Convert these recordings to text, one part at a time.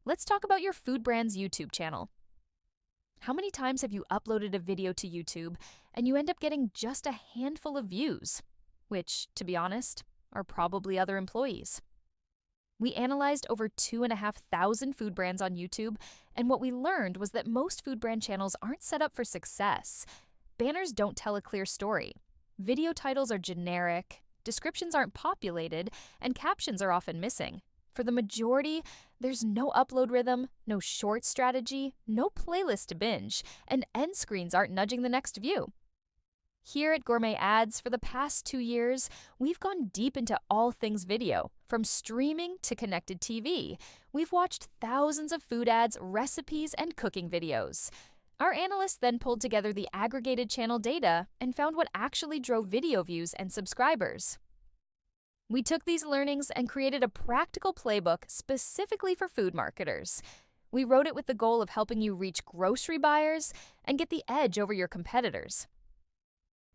let's talk about your food brand's YouTube channel. How many times have you uploaded a video to YouTube and you end up getting just a handful of views, which, to be honest, are probably other employees? We analyzed over 2,500 food brands on YouTube, and what we learned was that most food brand channels aren't set up for success. Banners don't tell a clear story. Video titles are generic, descriptions aren't populated, and captions are often missing. For the majority, there's no upload rhythm, no short strategy, no playlist to binge, and end screens aren't nudging the next view. Here at Gourmet Ads, for the past 2 years, we've gone deep into all things video, from streaming to connected TV. We've watched thousands of food ads, recipes, and cooking videos. Our analysts then pulled together the aggregated channel data and found what actually drove video views and subscribers. We took these learnings and created a practical playbook specifically for food marketers. We wrote it with the goal of helping you reach grocery buyers and get the edge over your competitors.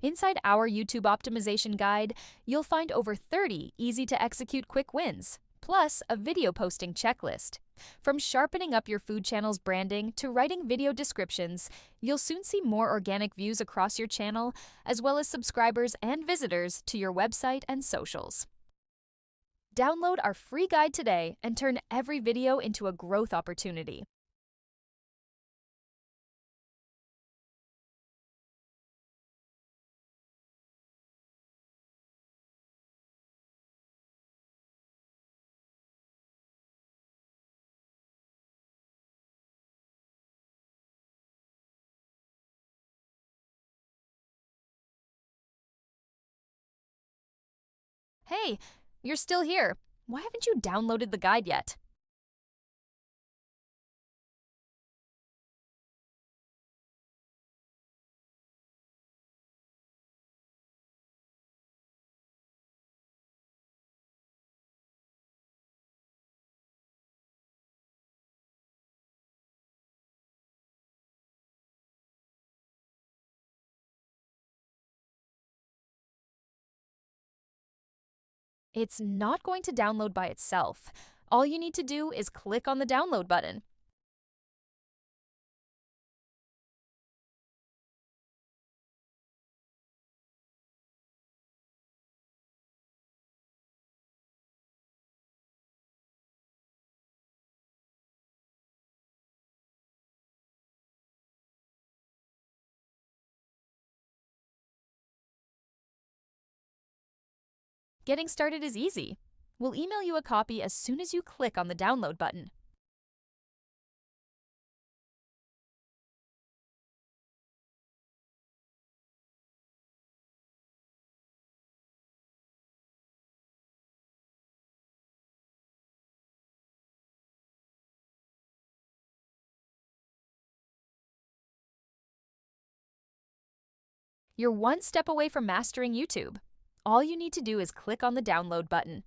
Inside our YouTube optimization guide, you'll find over 30 easy-to-execute quick wins, plus a video posting checklist. From sharpening up your food channel's branding to writing video descriptions, you'll soon see more organic views across your channel, as well as subscribers and visitors to your website and socials. Download our free guide today and turn every video into a growth opportunity. Hey, you're still here. Why haven't you downloaded the guide yet? It's not going to download by itself. All you need to do is click on the download button. Getting started is easy. We'll email you a copy as soon as you click on the download button. You're one step away from mastering YouTube. All you need to do is click on the download button.